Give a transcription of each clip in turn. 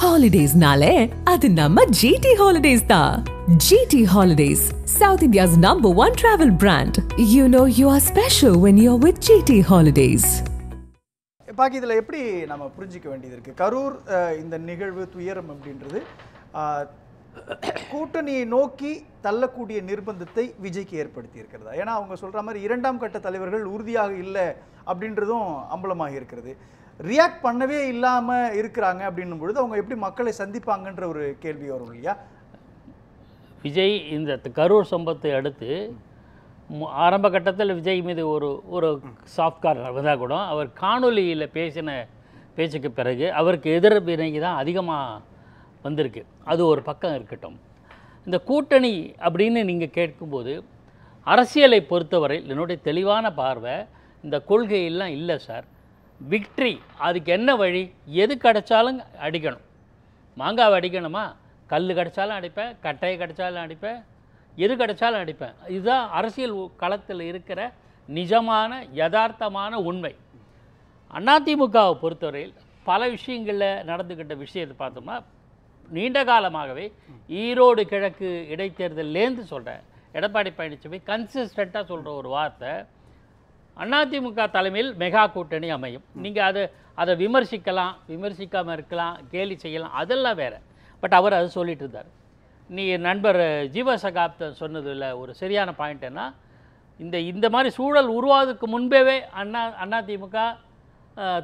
Holidays-nale, adu namma GT Holidays da. GT Holidays, South India's #1 travel brand. You know you are special when you're with GT Holidays. பாக்கி இதில் எப்படி நம்ம புரிஞ்சிக்க வேண்டியது இருக்குது? கரூர் இந்த நிகழ்வு துயரம் அப்படின்றது கூட்டணியை நோக்கி தள்ளக்கூடிய நிர்பந்தத்தை விஜய்க்கு ஏற்படுத்தி இருக்கிறதா? ஏன்னா அவங்க சொல்கிற மாதிரி இரண்டாம் கட்ட தலைவர்கள் உறுதியாக இல்லை அப்படின்றதும் அம்பலமாக இருக்கிறது. ரியாக்ட் பண்ணவே இல்லாமல் இருக்கிறாங்க அப்படின்னும் பொழுது அவங்க எப்படி மக்களை சந்திப்பாங்கன்ற ஒரு கேள்வி வரும் இல்லையா? விஜய் இந்த கரூர் சம்பவத்தை அடுத்து ஆரம்ப கட்டத்தில் விஜய் மீது ஒரு சாஃப்ட் கார்னர் வந்தால் கூட அவர் காணொலியில் பேசின பேச்சுக்கு பிறகு அவருக்கு எதிர்வினை தான் அதிகமாக வந்திருக்கு. அது ஒரு பக்கம் இருக்கட்டும். இந்த கூட்டணி அப்படின்னு நீங்கள் கேட்கும்போது அரசியலை பொறுத்தவரை என்னுடைய தெளிவான பார்வை இந்த கொள்கையெல்லாம் இல்லை சார். விக்ட்ரி அதுக்கு என்ன வழி? எது கிடைச்சாலும் அடிக்கணும். மாங்காவை அடிக்கணுமா? கல் கிடைச்சாலும் அடிப்பேன், கட்டையை கிடைச்சாலும் அடிப்பேன், எது கிடைச்சாலும் அடிப்பேன். இதுதான் அரசியல் களத்தில் இருக்கிற நிஜமான யதார்த்தமான உண்மை. அதிமுகவை பொறுத்தவரையில் பல விஷயங்களில் நடந்துக்கிட்ட விஷயத்தை பார்த்தோம்னா நீண்ட காலமாகவே ஈரோடு கிழக்கு இடைத்தேர்தலேருந்து சொல்கிறேன், எடப்பாடி பழனிசாமி கன்சிஸ்டண்ட்டாக சொல்கிற ஒரு வார்த்தை, அதிமுக தலைமையில் மெகா கூட்டணி அமையும். நீங்கள் அதை விமர்சிக்கலாம், விமர்சிக்காமல் இருக்கலாம், கேலி செய்யலாம், அதெல்லாம் வேறு. பட் அவர் அதை சொல்லிட்டு இருந்தார். நீ நண்பர் ஜீவசகாப்தன் சொன்னதில் ஒரு சரியான பாயிண்ட் என்ன, இந்த மாதிரி சூழல் உருவாவதுக்கு முன்பே அதிமுக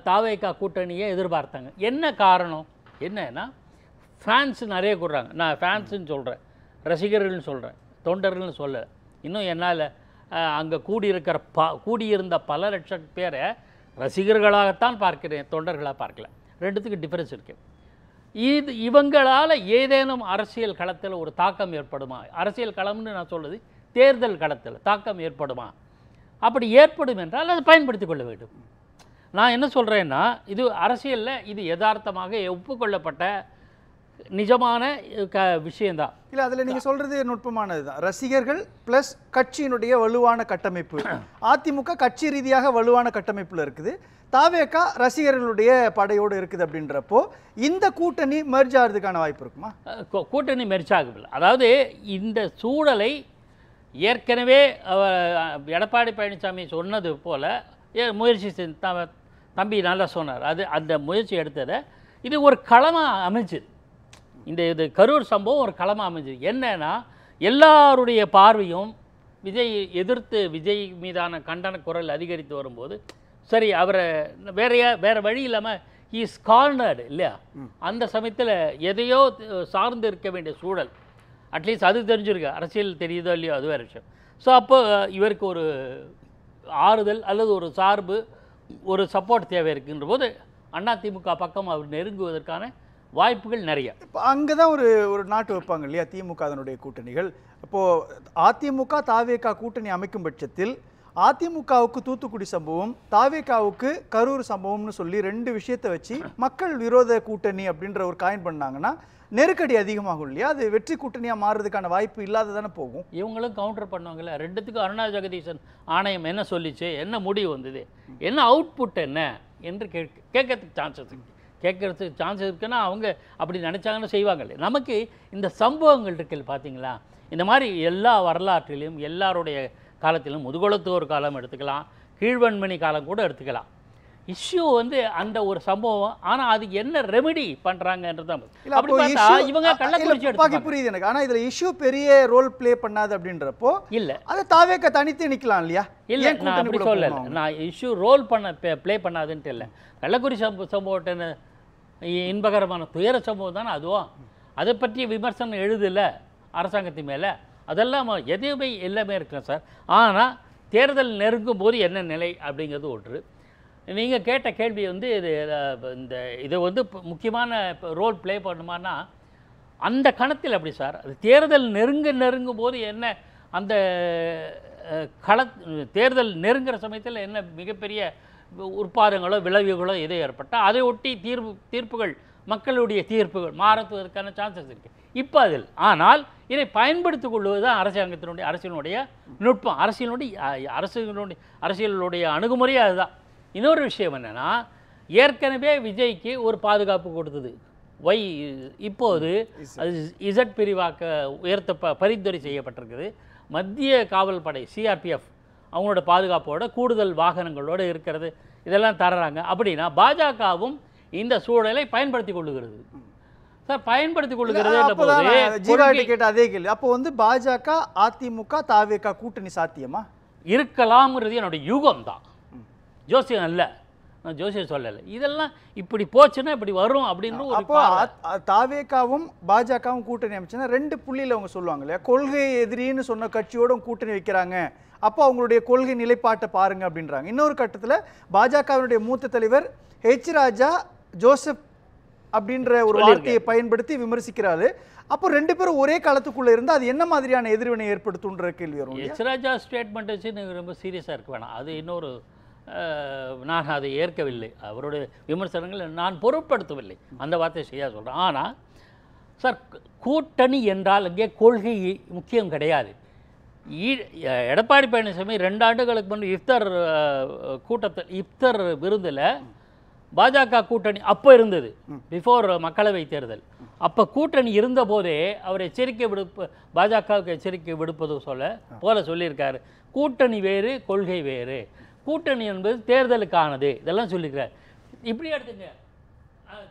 தாவேகா கூட்டணியை எதிர்பார்த்தாங்க. என்ன காரணம்? என்னன்னா ஃபேன்ஸ் நிறைய கூடுறாங்க. நான் ஃபேன்ஸுன்னு சொல்கிறேன், ரசிகர்கள்னு சொல்கிறேன், தொண்டர்கள்னு சொல்ல. இன்னும் என்னால் அங்கே கூடியிருந்த பல லட்சம் பேரை ரசிகர்களாகத்தான் பார்க்கிறேன், தொண்டர்களாக பார்க்கல. ரெண்டுத்துக்கு டிஃப்ரென்ஸ் இருக்குது. இவங்களால் ஏதேனும் அரசியல் களத்தில் ஒரு தாக்கம் ஏற்படுமா? அரசியல் களம்னு நான் சொல்வது தேர்தல் களத்தில் தாக்கம் ஏற்படுமா? அப்படி ஏற்படும் என்றால் அதை பயன்படுத்தி கொள்ள வேண்டும். நான் என்ன சொல்கிறேன்னா, இது அரசியலில் இது யதார்த்தமாக ஒப்புக்கொள்ளப்பட்ட நிஜமான விஷயந்தான். இல்லை, அதில் நீங்கள் சொல்கிறது நுட்பமானது தான். ரசிகர்கள் ப்ளஸ் கட்சியினுடைய வலுவான கட்டமைப்பு. அதிமுக கட்சி ரீதியாக வலுவான கட்டமைப்பில் இருக்குது, தாவேகா ரசிகர்களுடைய படையோடு இருக்குது. அப்படின்றப்போ இந்த கூட்டணி மெர்ஜ் ஆகிறதுக்கான வாய்ப்பு இருக்குமா? கூட்டணி மெர்ஜ் ஆகவில்லை. அதாவது இந்த சூழலை ஏற்கனவே எடப்பாடி பழனிசாமி சொன்னது போல் முயற்சி தம்பி நல்லா சொன்னார். அந்த முயற்சி எடுத்ததை இது ஒரு களமாக அமைஞ்சுது. இது கரூர் சம்பவம் ஒரு களமாக அமைஞ்சுது. என்னன்னா எல்லாருடைய பார்வையும் விஜய் மீதான கண்டன குரல் அதிகரித்து வரும்போது சரி அவரை வேறு வழி இல்லாமல் இஸ் கார்னர்டு இல்லையா? அந்த சமயத்தில் எதையோ சார்ந்து இருக்க வேண்டிய சூழல், அட்லீஸ்ட் அது தெரிஞ்சிருக்கு, அரசியல் தெரியுதோ இல்லையோ அது வேறு விஷயம். ஸோ அப்போ இவருக்கு ஒரு ஆறுதல் அல்லது ஒரு சார்பு, ஒரு சப்போர்ட் தேவை இருக்குன்ற போது அதிமுக பக்கம் அவர் நெருங்குவதற்கான வாய்ப்புகள் நிறைய. இப்போ அங்கே தான் ஒரு நாட்டு வைப்பாங்க இல்லையா திமுக அதனுடைய கூட்டணிகள். இப்போது அதிமுக தாவேகா கூட்டணி அமைக்கும் பட்சத்தில் அதிமுகவுக்கு தூத்துக்குடி சம்பவம், தாவேகாவுக்கு கரூர் சம்பவம்னு சொல்லி ரெண்டு விஷயத்தை வச்சு மக்கள் விரோத கூட்டணி அப்படின்ற ஒரு காயின் பண்ணாங்கன்னா நெருக்கடி அதிகமாகும் இல்லையா? அது வெற்றி கூட்டணியாக மாறுறதுக்கான வாய்ப்பு இல்லாததானே போகும். இவங்களும் கவுண்டர் பண்ணுவாங்கல்ல. ரெண்டுத்துக்கும் அருணா ஜெகதீசன் ஆணையம் என்ன சொல்லிச்சு, என்ன முடிவு வந்தது, என்ன அவுட்புட் என்ன என்று கேட்கறதுக்கு சான்சஸ் இருக்குன்னா அவங்க அப்படி நினச்சாங்கன்னு செய்வாங்கல்ல. நமக்கு இந்த சம்பவங்கள் இருக்குல்ல பார்த்தீங்களா, இந்த மாதிரி எல்லா வரலாற்றிலையும் எல்லாருடைய காலத்திலும் முதுகுளத்தோர் காலம் எடுத்துக்கலாம், கீழ்வன்மணி காலம் கூட எடுத்துக்கலாம். இஷ்யூ அந்த ஒரு சம்பவம். ஆனால் அதுக்கு என்ன ரெமெடி பண்ணுறாங்கன்றது இவங்க கள்ளக்குறிச்சி எடுத்து புரியுது எனக்கு. ஆனால் இதில் இஷ்யூ பெரிய ரோல் பிளே பண்ணாது அப்படின்றப்போ இல்லை, அதை தாவேக தனித்து நிற்கலாம் இல்லையா? இல்லை, நான் அப்படி சொல்லலை. நான் இஷ்யூ ரோல் ப்ளே பண்ணாதுன்ட்டு இல்லை. கள்ளக்குறிச்சி சம்பவத்தை இன்பகரமான துயர சம்பவம் தானே அதுவும். அதை பற்றி விமர்சனம் எழுதல அரசாங்கத்தின் மேலே, அதெல்லாம் எதுவுமே எல்லாமே இருக்கலாம் சார். ஆனால் தேர்தல் நெருங்கும் போது என்ன நிலை அப்படிங்கிறது ஒன்று. நீங்கள் கேட்ட கேள்வி இதை முக்கியமான தேர்தல் ப்ளே பண்ணுமானா அந்த கணத்தில் அப்படி சார். அது தேர்தல் நெருங்கும் போது என்ன அந்த தேர்தல் நெருங்குற சமயத்தில் என்ன மிகப்பெரிய உற்பாதங்களோ விளைவுகளோ எதோ ஏற்பட்டால் அதை ஒட்டி தீர்ப்புகள் மக்களுடைய தீர்ப்புகள் மாறுவதற்கான சான்சஸ் இருக்குது இப்போ அதில். ஆனால் இதை பயன்படுத்திக் கொள்வது தான் அரசியலுடைய நுட்பம், அரசியலுடைய அணுகுமுறையே அதுதான். இன்னொரு விஷயம் என்னென்னா, ஏற்கனவே விஜய்க்கு ஒரு பாதுகாப்பு கொடுத்தது ஒய் இப்போது அது இசட் பிரிவாக்க உயர்த்த பரிந்துரை செய்யப்பட்டிருக்குது. மத்திய காவல் படை சிஆர்பிஎஃப் அவங்களோட பாதுகாப்போட கூடுதல் வாகனங்களோடு இருக்கிறது, இதெல்லாம் தர்றாங்க. அப்படின்னா பாஜகவும் இந்த சூழலை பயன்படுத்தி கொள்ளுகிறது சார், பயன்படுத்தி கொள்ளுகிறது. ஜீவாட்டி கேட்ட அதே கேள்வி. அப்போ வந்து பாஜக, அதிமுக, தாவேகா கூட்டணி சாத்தியமா இருக்கலாம்ங்கிறது என்னோட யூகம் தான், ஜோசியம் அல்ல, நான் ஜோசியம் சொல்லலை. இதெல்லாம் இப்படி போச்சுன்னா இப்படி வரும் அப்படின்னு. அப்போ தாவேகாவும் பாஜகவும் கூட்டணி அமைச்சுன்னா 2 புள்ளியில் அவங்க சொல்லுவாங்க இல்லையா, கொள்கை எதிரின்னு சொன்ன கட்சியோட கூட்டணி வைக்கிறாங்க, அப்போ அவங்களுடைய கொள்கை நிலைப்பாட்டை பாருங்க அப்படின்றாங்க. இன்னொரு கட்டத்தில் பாஜகவினுடைய மூத்த தலைவர் ஹெச் ராஜா ஜோசப் அப்படின்ற ஒரு வார்த்தையை பயன்படுத்தி விமர்சிக்கிறாரு. அப்போ 2 பேரும் ஒரே காலத்துக்குள்ள இருந்து அது என்ன மாதிரியான எதிர்வினை ஏற்படுத்துன்ற கேள்வி வரும். ஹெச் ராஜா ஸ்டேட்மெண்ட் வச்சு நீங்கள் ரொம்ப சீரியஸாக இருக்க வேணாம், அது இன்னொரு நான் அதை ஏற்கவில்லை, அவருடைய விமர்சனங்கள் நான் பொருட்படுத்தவில்லை, அந்த வார்த்தையை செய்ய சொல்கிறேன். ஆனால் சார், கூட்டணி என்றால் அங்கே கொள்கை முக்கியம் கிடையாது. எடப்பாடி பழனிசாமி 2 ஆண்டுகளுக்கு முன்பு இஃப்தர் விருந்தில் பாஜக கூட்டணி அப்போ இருந்தது, பிஃபோர் மக்களவை தேர்தல். அப்போ கூட்டணி இருந்த போதே அவர் பாஜகவுக்கு எச்சரிக்கை விடுப்பது போல சொல்லியிருக்காரு. கூட்டணி வேறு, கொள்கை வேறு, கூட்டணி என்பது தேர்தலுக்கானது, இதெல்லாம் சொல்லியிருக்காரு. இப்படி எடுத்துங்க,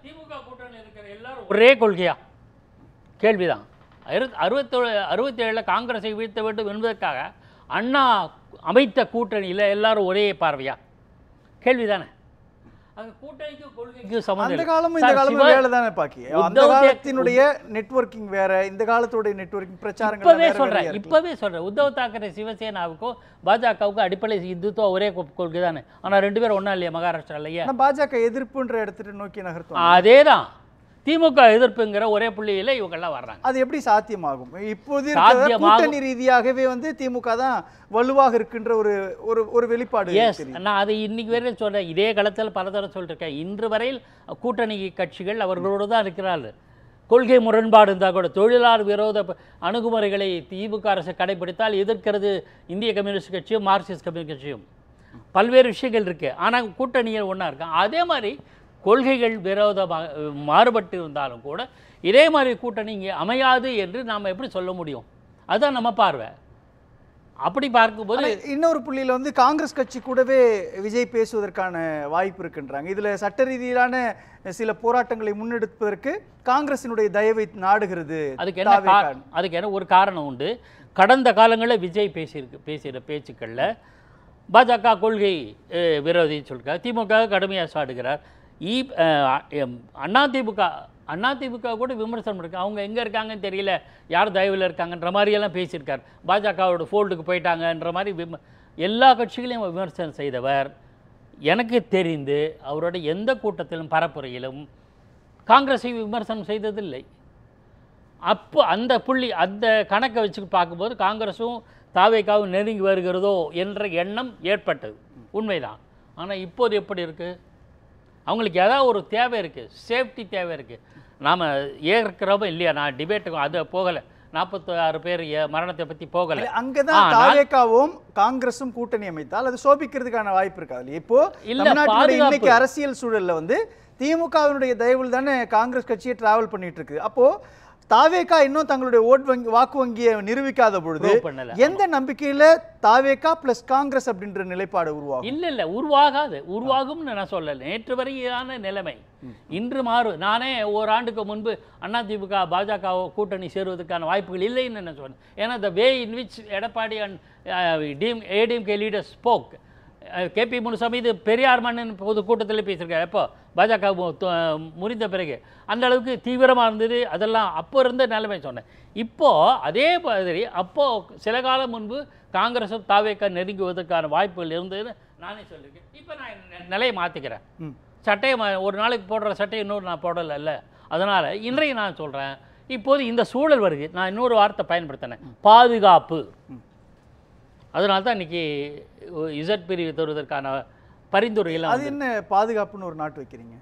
திமுக கூட்டணி இருக்கிற எல்லாரும் ஒரே கொள்கையா? கேள்விதான். 67 காங்கிரஸை வீழ்த்த வேண்டும் என்பதற்காக அண்ணா அமைத்த கூட்டணியில் எல்லாரும் ஒரே பார்வையா? கேள்விதானே. கூட்டணிக்கு கொள்கைக்கு சம்பந்தம். அந்த காலமும் இந்த காலமும் வேலை தானே பாக்கி. அந்த காலத்தினுடைய நெட்வொர்க்கிங் வேற, இந்த காலத்துடைய நெட்வொர்க்கிங் பிரச்சாரங்கள் இப்பவே சொல்றேன். உத்தவ் தாக்கரே சிவசேனாவுக்கும் பாஜகவுக்கும் அடிப்படை இந்துத்துவ ஒரே கொள்கை தானே. ஆனா 2 பேரும் ஒன்னா இல்லையா மகாராஷ்டிராலையே? பாஜக எதிர்ப்புன்ற இடத்துல நோக்கி நகர்த்தும். அதேதான், திமுக எதிர்ப்புங்கிற ஒரே புள்ளியில இவங்கெல்லாம் வர்றாங்க. அது எப்படி சாத்தியமாகும்? இப்போது கூட்டணி ரீதியாகவே வந்து திமுக தான் வலுவாக இருக்கின்ற ஒரு வெளிப்பாடு. நான் அதை இன்னைக்கு வரையில் சொல்றேன், இதே காலத்தில் பலதர சொல்லிருக்கேன். இன்று வரையில் கூட்டணி கட்சிகள் அவர்களோடு தான் இருக்கிறார்கள். கொள்கை முரண்பாடு இருந்தால் கூட தொழிலாளர் விரோத அணுகுமுறைகளை திமுக அரசு கடைபிடித்தால் எதிர்க்கிறது இந்திய கம்யூனிஸ்ட் கட்சியும் மார்க்சிஸ்ட் கம்யூனிஸ்ட் கட்சியும். பல்வேறு விஷயங்கள் இருக்கு, ஆனால் கூட்டணியில் ஒன்றா இருக்கு. அதே மாதிரி கொள்கைகள் விரோதமாக மாறுபட்டு இருந்தாலும் கூட இதே மாதிரி கூட்டணி இங்கே அமையாது என்று நாம் எப்படி சொல்ல முடியும்? அதுதான் நம்ம பார்வை. அப்படி பார்க்கும்போது இன்னொரு புள்ளியில் வந்து காங்கிரஸ் கட்சி கூடவே விஜய் பேசுவதற்கான வாய்ப்பு இருக்குன்றாங்க. இதில் சட்ட ரீதியிலான சில போராட்டங்களை முன்னெடுப்பதற்கு காங்கிரசினுடைய தயவை நாடுகிறது. அதுக்கு என்ன ஒரு காரணம் உண்டு. கடந்த காலங்களில் விஜய் பேசுகிற பேச்சுக்களில் பாஜக கொள்கை விரோதின்னு சொல்லிருக்கார், திமுக கடுமையாக சாடுகிறார். அதிமுக கூட விமர்சனம் இருக்கு. அவங்க எங்கே இருக்காங்கன்னு தெரியல, யார் தயவில் இருக்காங்கன்ற மாதிரியெல்லாம் பேசியிருக்கார். பாஜகவோட ஃபோல்டுக்கு போயிட்டாங்கன்ற மாதிரி எல்லா கட்சிகளையும் விமர்சனம் செய்தவர். எனக்கு தெரிந்து அவரோட எந்த கூட்டத்திலும் பரப்புரையிலும் காங்கிரஸை விமர்சனம் செய்ததில்லை. அப்போ அந்த கணக்கை வச்சு பார்க்கும்போது காங்கிரஸும் தாவேகாவும் நெருங்கி வருகிறதோ என்ற எண்ணம் ஏற்பட்டது, உண்மைதான். ஆனால் இப்போது எப்படி இருக்குது? அவங்களுக்கு ஏதாவது ஒரு தேவை இருக்குது, சேஃப்டி தேவை இருக்குது. நாம் ஏற்கிறோமோ இல்லையா, நான் டிபேட்டுக்கும் அது போகலை, 46 பேர் மரணத்தை பற்றி போகலை. அங்கே தான் தாவேகாவும் காங்கிரஸும் கூட்டணி அமைத்தால் அது சோபிக்கிறதுக்கான வாய்ப்பு இருக்காது. இப்போ தமிழ்நாட்டினுடைய இன்னைக்கு அரசியல் சூழலில் வந்து திமுகவினுடைய தயவில் தானே காங்கிரஸ் கட்சியை டிராவல் பண்ணிட்டு இருக்கு. அப்போ தாவேகா இன்னும் தங்களுடைய வாக்கு வங்கியை நிரூபிக்காத பொழுது எந்த நம்பிக்கையில தாவேகா பிளஸ் காங்கிரஸ் அப்படின்ற நிலைப்பாடு உருவாகும்? இல்ல உருவாகாது, உருவாகும்னு நான் சொல்லல. நேற்று வரையான நிலைமை இன்று மாறும். நானே ஓராண்டுக்கு முன்பு அதிமுக பாஜக கூட்டணி சேருவதற்கான வாய்ப்புகள் இல்லைன்னு நான் சொன்னேன். ஏன்னா the way in which Edappadi and ADMK leaders spoke, K P Munusamy இது பெரியார் மன்னன் பொது கூட்டத்தில் பேசியிருக்காரு. எப்போ பாஜக முறிந்த பிறகு அந்த அளவுக்கு தீவிரமாக இருந்தது, அதெல்லாம் அப்போ இருந்த நிலைமை சொன்னேன். இப்போது அதே மாதிரி அப்போது சில காலம் முன்பு காங்கிரஸும் தாவேக நெருங்குவதற்கான வாய்ப்புகள் இருந்ததுன்னு நானே சொல்லியிருக்கேன். இப்போ நான் நிலையை மாற்றிக்கிறேன். சட்டையை ஒரு நாளைக்கு போடுற சட்டையை இன்னொரு நான் போடலை. அதனால் இன்றைக்கு நான் சொல்கிறேன், இப்போது இந்த சூழல் வருது. நான் இன்னொரு வார்த்தை பயன்படுத்தினேன், பாதுகாப்பு. அதனால தான் இன்றைக்கி இசட் பிரிவு தருவதற்கான பரிந்துரையெல்லாம். அது என்ன பாதுகாப்புன்னு ஒரு நாட்டு வைக்கிறீங்க?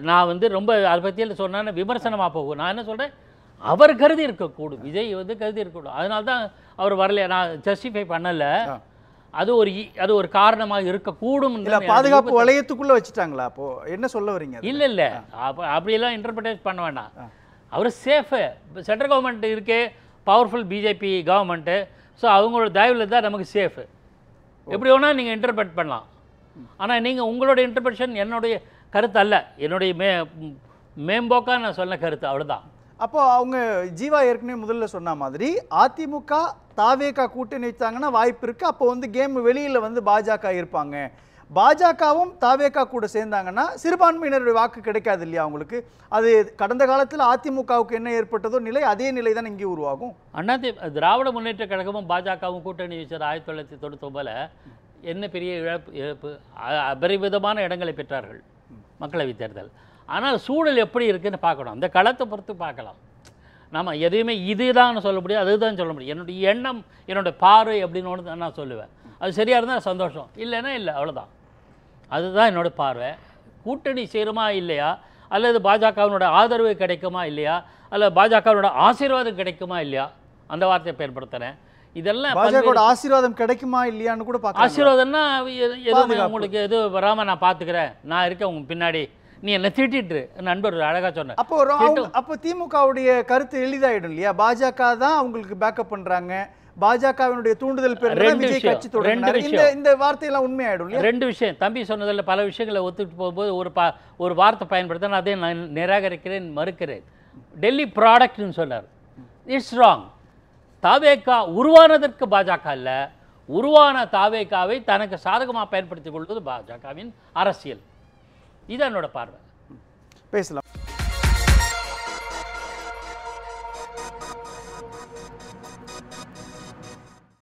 நான் வந்து ரொம்ப அதை பற்றியெல்லாம் சொன்னேன்னா விமர்சனமாக போகும். நான் என்ன சொல்கிறேன், அவர் கருதி இருக்கக்கூடும், விஜய் வந்து கருதி இருக்கக்கூடும். அதனால தான் அவர் வரல, நான் ஜஸ்டிஃபை பண்ணலை. அது ஒரு காரணமாக இருக்கக்கூடும். இல்ல பாதுகாப்பு வளையத்துக்குள்ள வச்சுட்டாங்களா? அப்போ என்ன சொல்ல வரீங்க? இல்லை அப்படியெல்லாம் இன்டர்பிரேட் பண்ண வேண்டாம். அவர் சேஃபு. சென்ட்ரல் கவர்மெண்ட் இருக்கே, பவர்ஃபுல் பிஜேபி கவர்மெண்ட்டு. ஸோ அவங்களோட தயவில் தான் நமக்கு சேஃபு. எப்படி வேணால் நீங்கள் இன்டர்பிரேட் பண்ணலாம். ஆனால் நீங்கள் உங்களோட இன்டர்பிரேஷன் என்னுடைய கருத்து அல்ல, என்னுடைய மேம்போக்காக நான் சொன்ன கருத்து, அவ்வளோதான். அப்போ அவங்க ஜீவா ஏற்கனவே முதல்ல சொன்ன மாதிரி அதிமுக தாவேகா கூட்டணி வச்சாங்கன்னா வாய்ப்பு இருக்கு. அப்போ வந்து கேம் வெளியில வந்து பாஜக இருப்பாங்க. பாஜகவும் தாவேகா கூட சேர்ந்தாங்கன்னா சிறுபான்மையினருடைய வாக்கு கிடைக்காது இல்லையா அவங்களுக்கு? அது கடந்த காலத்தில் அதிமுகவுக்கு என்ன ஏற்பட்டதோ நிலை, அதே நிலை தான் இங்கே உருவாகும். திராவிட முன்னேற்ற கழகமும் பாஜகவும் கூட்டணி வச்சது 1999 என்ன பெரிய இழப்பு அபரிவிதமான இடங்களை பெற்றார்கள் மக்களவை தேர்தல். ஆனால் சூழல் எப்படி இருக்குன்னு பார்க்கணும். அந்த களத்தை பொறுத்து பார்க்கலாம். நம்ம எதையுமே இதுதான் சொல்ல முடியும், அதுதான் சொல்ல முடியும். என்னுடைய எண்ணம், என்னோடய பார்வை அப்படின்னு ஒன்று நான் சொல்லுவேன். அது சரியாக இருந்தால் சந்தோஷம், இல்லைன்னா இல்லை, அவ்வளோதான். அதுதான் என்னோடய பார்வை. கூட்டணி சேருமா இல்லையா, அல்லது பாஜகவினோட ஆதரவு கிடைக்குமா இல்லையா, அல்லது பாஜகவினோட ஆசீர்வாதம் கிடைக்குமா இல்லையா, அந்த வார்த்தையை பயன்படுத்துகிறேன். இதெல்லாம் பாஜகவோட ஆசீர்வாதம் கிடைக்குமா இல்லையான்னு கூட பார்க்க. ஆசீர்வாதம்னா எதுவும் உங்களுக்கு எது வராமல் நான் பார்த்துக்கிறேன், நான் இருக்கேன் உங்க பின்னாடி, நீ என்ன திட்டிட்டு நண்பர் அழகா சொன்ன. அப்போ திமுகவுடைய கருத்து எளிதாயிடும் இல்லையா? பாஜக தான் அவங்களுக்கு பேக்கப் பண்றாங்க, பாஜகவினுடைய தூண்டுதல் பேர் விஜய் கட்சி தொடர்ந்து இந்த வார்த்தையெல்லாம் உண்மையாயிடும் இல்லையா? ரெண்டு விஷயம் தம்பி சொன்னதில் பல விஷயங்களை ஒத்துட்டு போகும்போது ஒரு வார்த்தை பயன்படுத்த நான் அதை நான் நிராகரிக்கிறேன், மறுக்கிறேன். டெல்லி ப்ராடக்ட்னு சொன்னார். It's wrong. தாவேகா உருவானதற்கு பாஜக அல்ல, உருவான தாவேகாவை தனக்கு சாதகமாக பயன்படுத்திக் கொள்வது பாஜகவின் அரசியல். இது என்னோட பார்வை. பேசலாம்.